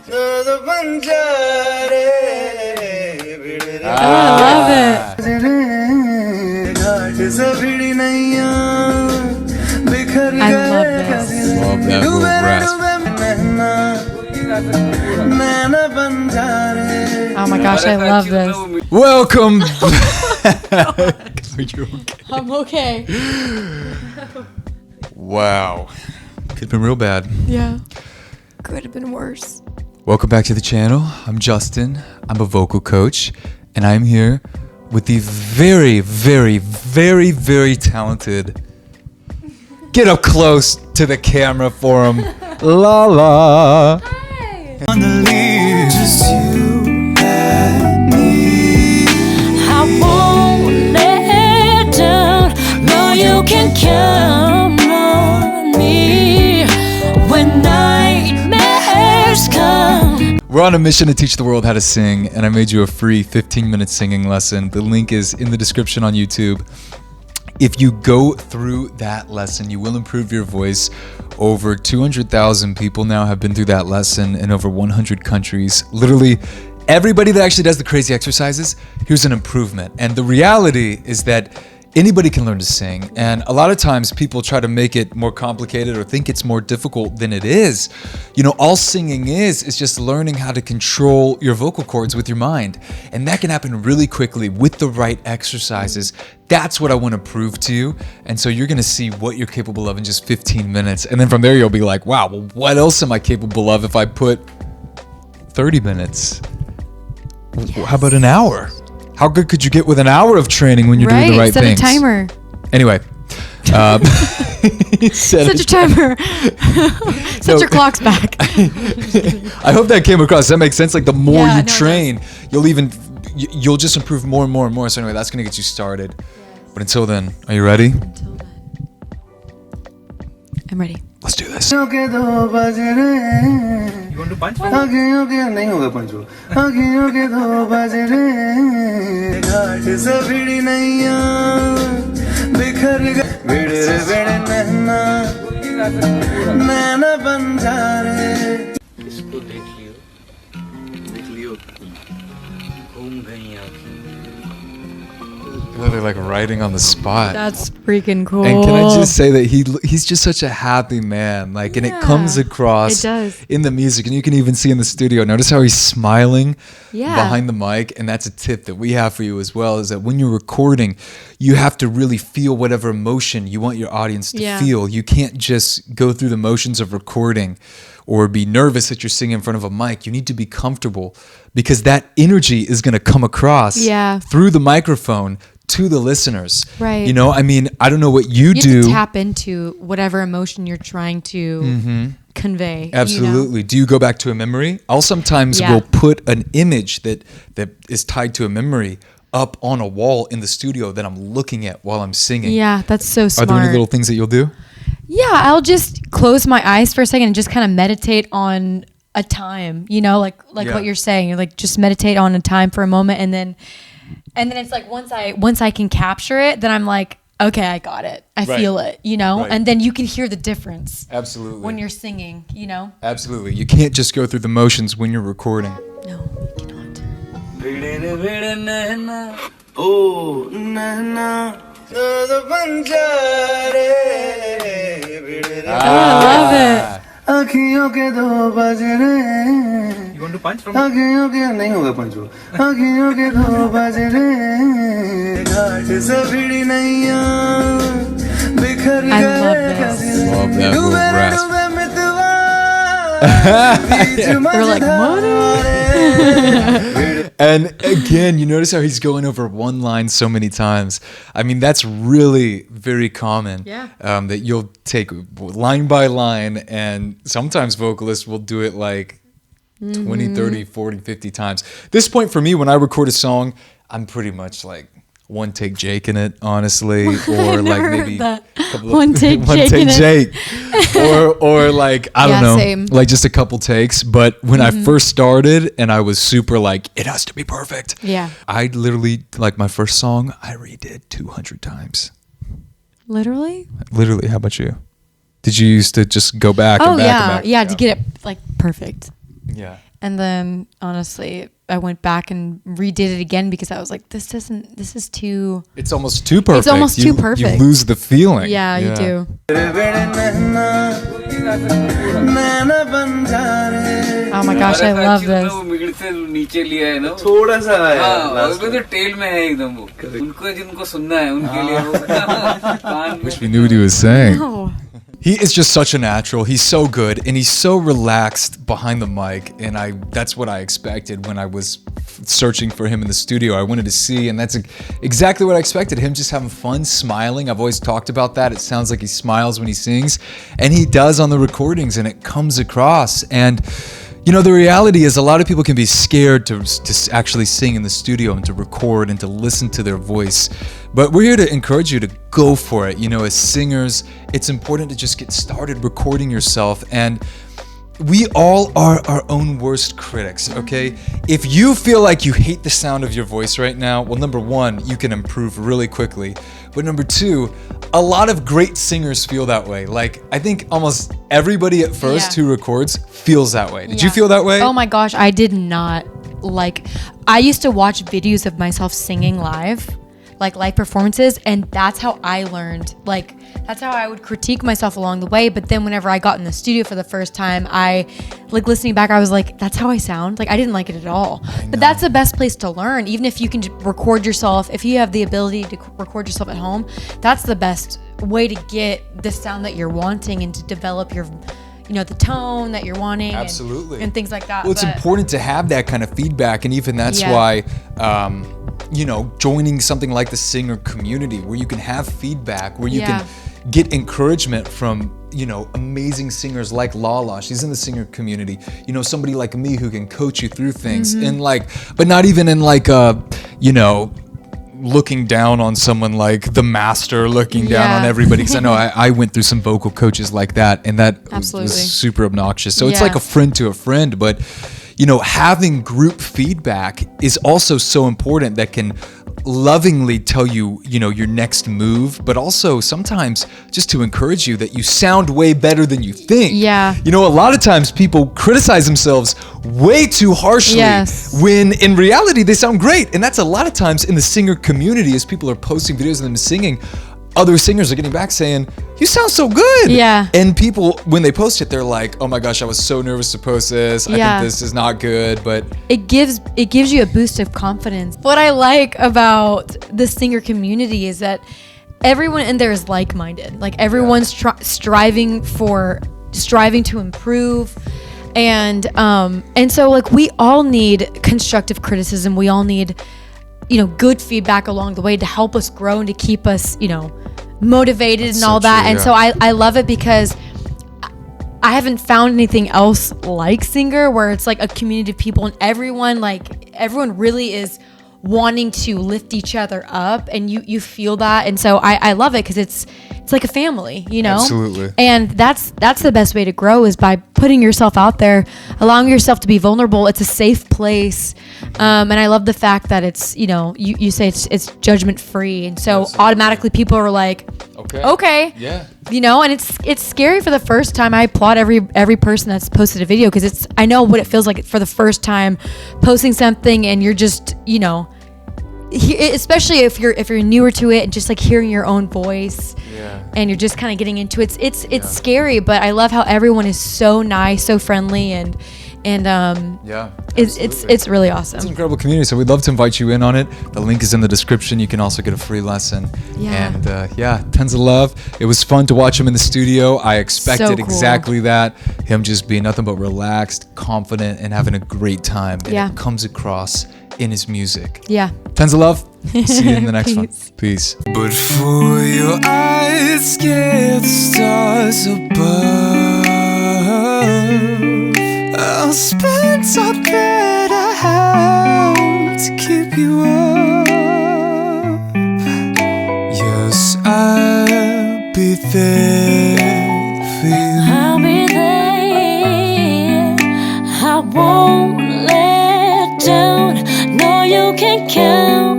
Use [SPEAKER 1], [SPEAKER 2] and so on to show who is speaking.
[SPEAKER 1] love it. I love this.
[SPEAKER 2] Love that little rasp.
[SPEAKER 1] Oh my gosh, I love this.
[SPEAKER 2] Welcome back. Are you okay?
[SPEAKER 1] I'm okay.
[SPEAKER 2] Wow. Could have been real bad.
[SPEAKER 1] Yeah. Could have been worse.
[SPEAKER 2] Welcome back to the channel. I'm Justin. I'm a vocal coach, and I'm here with the very, very, very, very talented. Get up close to the camera for him. La la.
[SPEAKER 1] Hi.
[SPEAKER 3] On the leaves, just you and me.
[SPEAKER 4] I won't let down. No, you can count on me when nightmares come.
[SPEAKER 2] We're on a mission to teach the world how to sing, and I made you a free 15-minute singing lesson. The link is in the description on YouTube. If you go through that lesson, you will improve your voice. Over 200,000 people now have been through that lesson in over 100 countries. Literally, everybody that actually does the crazy exercises, here's an improvement. And the reality is that anybody can learn to sing. And a lot of times people try to make it more complicated or think it's more difficult than it is. You know, all singing is just learning how to control your vocal cords with your mind. And that can happen really quickly with the right exercises. That's what I want to prove to you. And so you're going to see what you're capable of in just 15 minutes. And then from there, you'll be like, wow, well, what else am I capable of if I put 30 minutes? Yes. How about an hour? How good could you get with an hour of training when you're doing the right things?
[SPEAKER 1] Set a timer.
[SPEAKER 2] Anyway.
[SPEAKER 1] Set a timer. Set your clocks back.
[SPEAKER 2] I hope that came across. Does that make sense? Like the more you train, you'll just improve more and more and more. So anyway, that's going to get you started. Yes. But until then, are you ready?
[SPEAKER 1] Until then. I'm ready.
[SPEAKER 2] Let's do this.
[SPEAKER 3] You want to punch?
[SPEAKER 2] They're like writing on the spot.
[SPEAKER 1] That's freaking cool.
[SPEAKER 2] And can I just say that he's just such a happy man. Like, and it comes across in the music, and you can even see in the studio. Notice how he's smiling behind the mic. And that's a tip that we have for you as well, is that when you're recording, you have to really feel whatever emotion you want your audience to feel. You can't just go through the motions of recording or be nervous that you're singing in front of a mic. You need to be comfortable, because that energy is going to come across through the microphone to the listeners.
[SPEAKER 1] Right.
[SPEAKER 2] You know, I mean, I don't know what you do.
[SPEAKER 1] You have to tap into whatever emotion you're trying to convey.
[SPEAKER 2] Absolutely. You know? Do you go back to a memory? I'll sometimes will put an image that is tied to a memory up on a wall in the studio that I'm looking at while I'm singing.
[SPEAKER 1] Yeah, that's so smart.
[SPEAKER 2] Are there any little things that you'll do?
[SPEAKER 1] Yeah, I'll just close my eyes for a second and just kind of meditate on a time, you know, like what you're saying. You're like, just meditate on a time for a moment, and then it's like once I can capture it, then I'm like, okay, I got it. I feel it, you know? And then you can hear the difference.
[SPEAKER 2] Absolutely.
[SPEAKER 1] When you're singing, you know?
[SPEAKER 2] Absolutely. You can't just go through the motions when you're recording.
[SPEAKER 1] No, you cannot.
[SPEAKER 2] I
[SPEAKER 1] love it.
[SPEAKER 3] You want to punch from I
[SPEAKER 1] love this.
[SPEAKER 2] Love that little rasp.
[SPEAKER 1] We're like, what?
[SPEAKER 2] And again, you notice how he's going over one line so many times. I mean, that's really very common. That you'll take line by line, and sometimes vocalists will do it like 20, 30, 40, 50 times. This point for me, when I record a song, I'm pretty much like one take Jake in it, honestly, or like maybe a couple
[SPEAKER 1] one take
[SPEAKER 2] Jake, or like I don't know,
[SPEAKER 1] same.
[SPEAKER 2] like just a couple takes. But when I first started, and I was super like, it has to be perfect.
[SPEAKER 1] Yeah,
[SPEAKER 2] I literally, like my first song, I redid 200 times.
[SPEAKER 1] Literally.
[SPEAKER 2] How about you? Did you used to just go back and back and back?
[SPEAKER 1] Yeah, to get it like perfect.
[SPEAKER 2] Yeah.
[SPEAKER 1] And then honestly, I went back and redid it again because I was like, this is too.
[SPEAKER 2] It's almost too perfect.
[SPEAKER 1] It's almost too perfect.
[SPEAKER 2] You lose the feeling.
[SPEAKER 1] Yeah, you do. Oh my gosh, I love this.
[SPEAKER 2] Wish we knew what he was saying.
[SPEAKER 1] No.
[SPEAKER 2] He is just such a natural. He's so good, and he's so relaxed behind the mic, and that's what I expected when I was searching for him in the studio. I wanted to see, and that's exactly what I expected. Him just having fun, smiling. I've always talked about that. It sounds like he smiles when he sings, and he does on the recordings, and it comes across. And you know, the reality is a lot of people can be scared to actually sing in the studio and to record and to listen to their voice. But we're here to encourage you to go for it. You know, as singers, it's important to just get started recording yourself. And we all are our own worst critics, okay? If you feel like you hate the sound of your voice right now, well, number one, you can improve really quickly. But number two, a lot of great singers feel that way. Like, I think almost everybody at first who records feels that way. Did you feel that way?
[SPEAKER 1] Oh my gosh, I did not. Like, I used to watch videos of myself singing live, like live performances, and that's how I learned. Like, that's how I would critique myself along the way. But then whenever I got in the studio for the first time, listening back, I was like, that's how I sound. Like, I didn't like it at all. But that's the best place to learn. Even if you can record yourself, if you have the ability to record yourself at home, that's the best way to get the sound that you're wanting and to develop your, you know, the tone that you're wanting.
[SPEAKER 2] Absolutely.
[SPEAKER 1] And things like that.
[SPEAKER 2] Well, it's important to have that kind of feedback. And even that's why, you know, joining something like the singer community where you can have feedback, where you can get encouragement from, you know, amazing singers like Lala. She's in the singer community. You know, somebody like me who can coach you through things and but not even in like a, you know, looking down on someone like the master, looking down on everybody. Because I know I went through some vocal coaches like that, and that was super obnoxious. So it's like a friend to a friend, but you know, having group feedback is also so important that can lovingly tell you, you know, your next move, but also sometimes just to encourage you that you sound way better than you think.
[SPEAKER 1] Yeah.
[SPEAKER 2] You know, a lot of times people criticize themselves way too harshly when in reality they sound great. And that's a lot of times in the singer community as people are posting videos of them singing. Other singers are getting back saying, you sound so good.
[SPEAKER 1] Yeah.
[SPEAKER 2] And people, when they post it, they're like, oh my gosh, I was so nervous to post this. I think this is not good, but
[SPEAKER 1] it gives you a boost of confidence. What I like about the singer community is that everyone in there is like-minded. Like everyone's striving to improve. And so like we all need constructive criticism. We all need, you know, good feedback along the way to help us grow and to keep us, you know, motivated and all that. And so I love it because I haven't found anything else like Singer where it's like a community of people and everyone really is wanting to lift each other up, and you feel that. And so I love it because it's like a family, you know.
[SPEAKER 2] Absolutely.
[SPEAKER 1] And that's the best way to grow is by putting yourself out there, allowing yourself to be vulnerable. It's a safe place, and I love the fact that it's, you know, you say it's judgment free, and so automatically people are like, okay,
[SPEAKER 2] yeah,
[SPEAKER 1] you know. And it's scary for the first time. I applaud every person that's posted a video because I know what it feels like for the first time posting something, and you're just, you know, especially if you're newer to it and just like hearing your own voice and you're just kind of getting into it. It's scary, but I love how everyone is so nice, so friendly, and it's really awesome.
[SPEAKER 2] It's an incredible community, so we'd love to invite you in on it. The link is in the description. You can also get a free lesson. And tons of love. It was fun to watch him in the studio. I expected
[SPEAKER 1] So cool.
[SPEAKER 2] exactly that, him just being nothing but relaxed, confident, and having a great time. And it comes across in his music. Tons of love. See you in the next one. Peace.
[SPEAKER 3] But for your eyes, scare the stars above. I'll spend all that I have to keep you up. Yes, I'll be there for you.
[SPEAKER 4] I'll be there. I won't let down. No, you can count